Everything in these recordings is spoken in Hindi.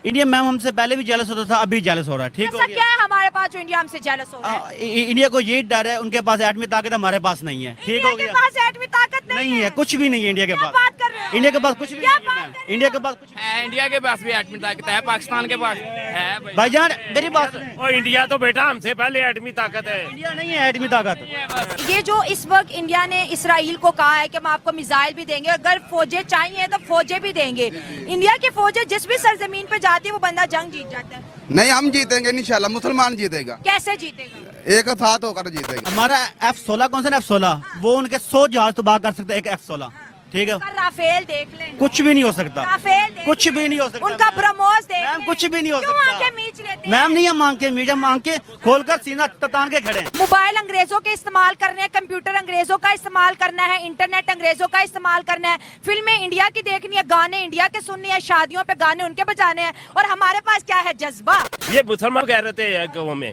इंडिया मैम हमसे पहले भी जेलस होता था, अभी जेलस हो रहा है। ठीक हो ऐसा गया। क्या है हमारे पास जो इंडिया हमसे जेलस हो रहा है? इंडिया को यही डर है, उनके पास एटमी ताकत, हमारे पास नहीं है। ठीक इंडिया हो के गया। पास एटमी ताकत नहीं है, कुछ भी नहीं है इंडिया के क्या पास। बात कर रहे हो? इंडिया के पास कुछ भी क्या नहीं है बात मैम। कर रहे हो? इंडिया के पास कुछ है, इंडिया के पास भी एटमी ताकत है, पाकिस्तान के पास है भाई। भाईजान मेरी बात सुने। और इंडिया तो बेटा हमसे पहले एटमी ताकत है। इंडिया नहीं है एटमी ताकत। ये जो इस वक्त इंडिया ने इसराइल को कहा है कि हम आपको मिसाइल भी देंगे, अगर फौजें चाहिए तो फौजें भी देंगे। इंडिया की फौजें जिस भी सरजमीन पे जाती है वो बंदा जंग जीत जाता है। नहीं, हम जीतेंगे इंशाल्लाह, मुसलमान जीतेगा, कैसे जीतेगा? एक साथ होकर जीतेगा। हमारा F-16 कौन सा F-16, वो उनके 100 जहाज तबाह कर सकते हैं, एक F-16। ठीक है, उनका राफेल देख लें, कुछ भी नहीं हो सकता। राफेल देख कुछ लें। भी नहीं हो सकता। उनका ब्रह्मोस देख मैम लें। कुछ भी नहीं हो क्यों सकता। आंखें मीच लेते हैं? मैम नहीं, हम मांग के मीडिया मांग के खोलकर सीना तान के खड़े हैं। मोबाइल अंग्रेजों के इस्तेमाल करने हैं, कंप्यूटर अंग्रेजों का इस्तेमाल करना है, इंटरनेट अंग्रेजों का इस्तेमाल करना है, फिल्में इंडिया की देखनी है, गाने इंडिया के सुनने हैं, शादियों पे गाने उनके बजाने हैं, और हमारे पास क्या है? जज्बा। ये मुसलमान कह रहे थे गाँव में,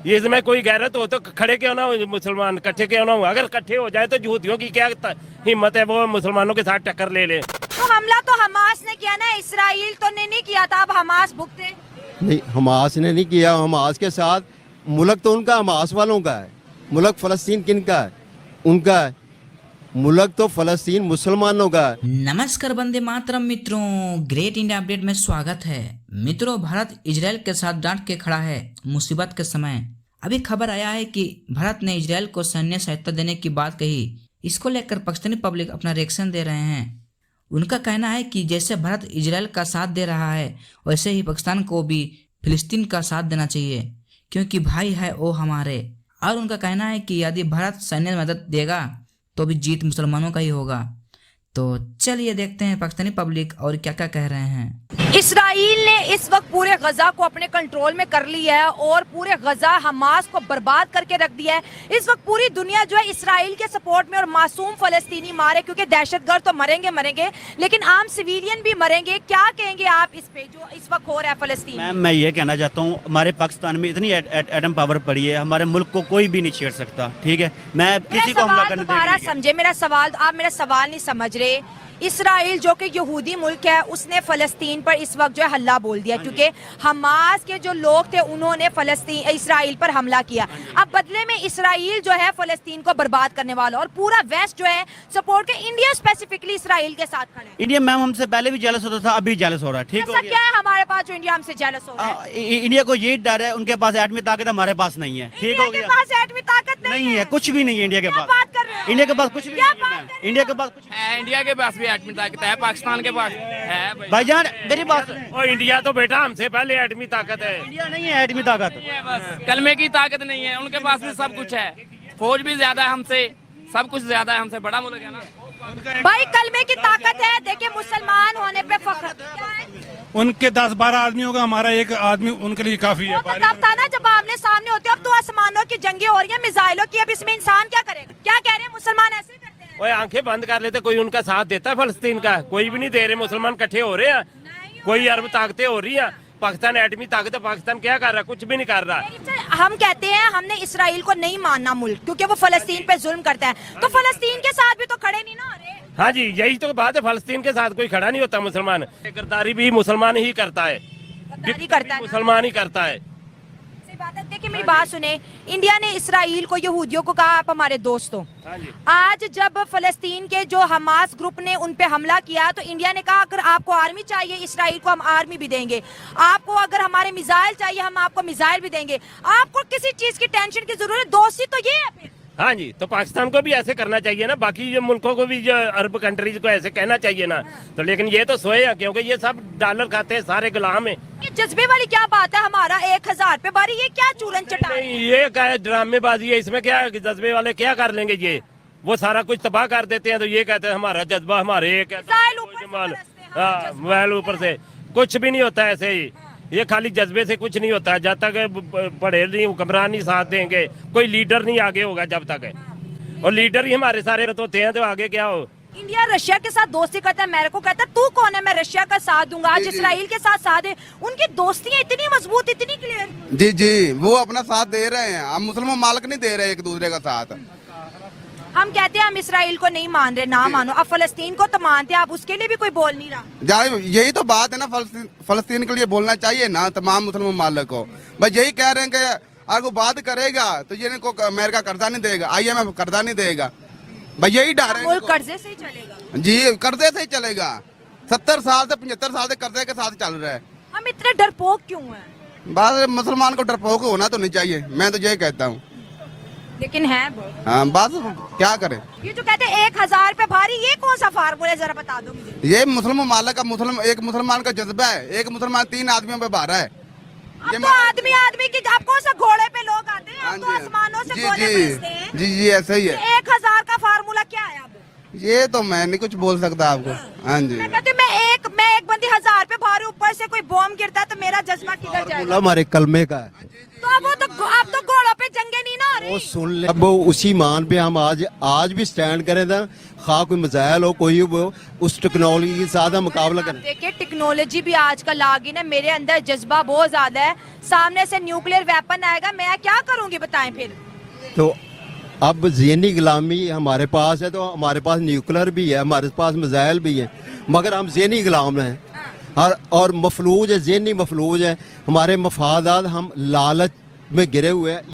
ये इसमें कोई गैरत हो तो खड़े क्यों ना हो मुसलमान, इकट्ठे क्यों ना हो। अगर इकट्ठे हो जाए तो यहूदियों की क्या हिम्मत है वो मुसलमानों के साथ टक्कर ले ले। तो हमला तो हमास ने किया ना, इसराइल तो ने नहीं किया था। अब हमास भुगते। नहीं, हमास ने नहीं किया। हमास के साथ मुल्क तो उनका हमास वालों का है, मुल्क फलस्तीन किनका है? उनका है। मुल्क तो फलस्तीन मुसलमानों का है। नमस्कार वंदे मातरम मित्रों, ग्रेट इंडिया अपडेट में स्वागत है। मित्रों, भारत इजराइल के साथ डांट के खड़ा है मुसीबत के समय। अभी खबर आया है कि भारत ने इजराइल को सैन्य सहायता देने की बात कही। इसको लेकर पाकिस्तानी पब्लिक अपना रिएक्शन दे रहे हैं। उनका कहना है कि जैसे भारत इजराइल का साथ दे रहा है वैसे ही पाकिस्तान को भी फिलिस्तीन का साथ देना चाहिए, क्योंकि भाई है वो हमारे। और उनका कहना है कि यदि भारत सैन्य मदद देगा तो भी जीत मुसलमानों का ही होगा। तो चलिए देखते हैं पाकिस्तानी पब्लिक और क्या क्या कह रहे हैं। इसराइल ने इस वक्त पूरे गजा को अपने कंट्रोल में कर लिया है और पूरे गजा हमास को बर्बाद करके रख दिया है। इस वक्त पूरी दुनिया जो है इसराइल के सपोर्ट में, और मासूम फलस्तीनी मारे, क्योंकि दहशतगर्द तो मरेंगे मरेंगे, लेकिन आम सिविलियन भी मरेंगे। क्या कहेंगे आप इस पे जो इस वक्त हो रहा है फलस्तीन? मैम मैं ये कहना चाहता हूँ, हमारे पाकिस्तान में इतनी एटम पावर पड़ी है, हमारे मुल्क को कोई भी नहीं छेड़ सकता। ठीक है, मैं किसी को हमला करने दोबारा समझे मेरा सवाल, आप मेरा सवाल नहीं समझ रहे। इसराइल जो कि यहूदी मुल्क है, उसने फलस्तीन पर इस वक्त जो है हल्ला बोल दिया, क्योंकि हमास के जो लोग थे उन्होंने फलस्तीन इसराइल पर हमला किया। अब बदले में इसराइल जो है फलस्तीन को बर्बाद करने वाला, और पूरा वेस्ट जो है सपोर्ट के, इंडिया स्पेसिफिकली इसराइल के साथ खड़ा है। इंडिया मैम हमसे पहले भी जेलस होता था, अभी जेलस हो रहा है। ठीक हो ऐसा गया। क्या है हमारे पास जो इंडिया हमसे जेलस हो रहा है? इंडिया को यही डर है, उनके पास एटमी ताकत, हमारे पास नहीं है। ठीक इंडिया हो के गया। पास एटमी ताकत नहीं है, कुछ भी नहीं है इंडिया के क्या पास। बात कर रहे हो? इंडिया के पास कुछ भी क्या नहीं है बात मैम। कर रहे हो? इंडिया के पास कुछ है, इंडिया के पास भी एटमी ताकत है, पाकिस्तान के पास है भाई। भाईजान मेरी बात सुने। और इंडिया तो बेटा हमसे पहले एटमी ताकत है। इंडिया नहीं है एटमी ताकत। बस कलमे की ताकत नहीं है, उनके पास भी सब कुछ है, फौज भी ज्यादा है हमसे, सब कुछ ज्यादा है हमसे, बड़ा मुल्क है ना भाई। कलमे की ताकत है, देखिए मुसलमान होने पे फख्र। क्या है? उनके 10-12 आदमियों का हमारा एक आदमी उनके लिए काफी है। वो तो तब था ना जब आमने सामने होते, अब तो आसमानों की जंगें हो रही है, मिसाइलों की। अब इसमें इंसान क्या करेगा? क्या कह रहे हैं मुसलमान ऐसे ही करते हैं? ओए आंखें बंद कर लेते, कोई उनका साथ देता है फलस्तीन का? कोई भी नहीं दे रहे। मुसलमान इकट्ठे हो रहे हैं, कोई अरब ताकतें हो रही है। पाकिस्तान एटमी ताकत है, पाकिस्तान क्या कर रहा है? कुछ भी नहीं कर रहा। हम कहते हैं हमने इसराइल को नहीं मानना मुल्क, क्योंकि वो फलस्तीन पे जुल्म करता है, तो फलस्तीन के साथ भी तो खड़े नहीं ना हो रहे। हाँ जी, यही तो बात है, फलस्तीन के साथ कोई खड़ा नहीं होता मुसलमान। गद्दारी भी मुसलमान ही करता है, गद्दारी करता है ना। मुसलमान ही करता है। सही बात है। देखिए मेरी बात सुने, इंडिया ने इसराइल को, यहूदियों को कहा आप हमारे दोस्त हो। हाँ जी। आज जब फलस्तीन के जो हमास ग्रुप ने उन पे हमला किया, तो इंडिया ने कहा अगर आपको आर्मी चाहिए इसराइल को हम आर्मी भी देंगे, आपको अगर हमारे मिसाइल चाहिए हम आपको मिसाइल भी देंगे, आपको किसी चीज की टेंशन की जरूरत, दोस्ती तो ये है फिर। हाँ जी, तो पाकिस्तान को भी ऐसे करना चाहिए ना, बाकी जो मुल्कों को भी, जो अरब कंट्रीज को ऐसे कहना चाहिए ना। तो लेकिन ये तो सोए हैं, क्योंकि ये सब डॉलर खाते हैं, सारे गुलाम हैं। ये जज्बे वाली क्या बात है? हमारा 1000 पे बारी, ये क्या चूरन चटा है? नहीं, ये क्या है, ड्रामेबाजी है इसमें। क्या है, जज्बे वाले क्या कर लेंगे? ये वो सारा कुछ तबाह कर देते हैं, तो ये कहते हैं हमारा जज्बा, हमारे मिसाइल ऊपर से बरसते हैं, हाँ, मोबाइल ऊपर से कुछ भी नहीं होता ऐसे ही। ये खाली जज्बे से कुछ नहीं होता। जब तक पढ़े नहीं, हुक्मरान नहीं साथ देंगे, कोई लीडर नहीं आगे होगा जब तक। और लीडर ही हमारे सारे होते हैं, तो आगे क्या हो? इंडिया रशिया के साथ दोस्ती करता है, मेरे को कहता है तू कौन है, मैं रशिया का साथ दूंगा। आज इसराइल के साथ साथ है, उनकी दोस्तियां इतनी मजबूत, इतनी क्लियर। जी जी, वो अपना साथ दे रहे हैं, हम मुसलमान मालिक नहीं दे रहे एक दूसरे का साथ। हम कहते हैं हम इसराइल को नहीं मान रहे, ना मानो, अब फलस्तीन को तो मानते हैं, आप उसके लिए भी कोई बोल नहीं रहा। यही तो बात है ना, फलस्तीन के लिए बोलना चाहिए ना तमाम मुसलमान मालिक को। बस यही कह रहे हैं कि अगर वो बात करेगा तो ये इनको अमेरिका कर्जा नहीं देगा, IMF कर्जा नहीं देगा। भाई यही डर है मुल्क इनको। कर्जे से ही चलेगा। जी कर्जे से ही चलेगा। 70 साल से 75 साल से कर्जे के साथ चल रहा है। हम इतने डरपोक क्यों हैं? बस मुसलमान को डरपोक होना तो नहीं चाहिए, मैं तो यही कहता हूँ। लेकिन है बहुत। हाँ बस क्या करें। ये जो कहते हैं 1000 पे भारी, ये कौन सा फार्मूला है, जरा बता दो मुझे। ये मुसलमान मालिक का एक मुसलमान का जज्बा है। एक मुसलमान 3 आदमियों पे भारा है। अब तो आदमी की, आप कौन सा घोड़े पे लोग आते हैं, अब तो आसमानों से घोड़े बरसते हैं। जी ऐसा ही है। 1000 का फार्मूला क्या है अब? ये तो मैं नहीं कुछ बोल सकता आपको। हाँ जी मैं कहती हूँ मैं एक बंदी 1000 पे भारी, ऊपर से कोई बॉम्ब गिरता है तो मेरा जज्बा किधर जाएगा? हमारे कलमे का है। तो अब तो घोड़ों पे जंगे नहीं ना हो वो रही। सुन ले, अब वो उसी मान पे हम आज भी स्टैंड करें था। खा कोई मजाइल हो, कोई वो उस टेक्नोलॉजी के साथ हम मुकाबला करें। देखिए टेक्नोलॉजी भी आजकल आ गई ना, मेरे अंदर जज्बा बहुत ज्यादा है। सामने से न्यूक्लियर वेपन आएगा, मैं क्या करूंगी बताएं फिर? तो अब ज़हनी गुलामी हमारे पास है, तो हमारे पास न्यूक्लियर भी है, हमारे पास मिसाइल भी है, मगर हम ज़हनी गुलाम हैं और मफलूज है, ज़हनी मफलूज है। हमारे मफादात, हम लालच में गिरे हुए हैं।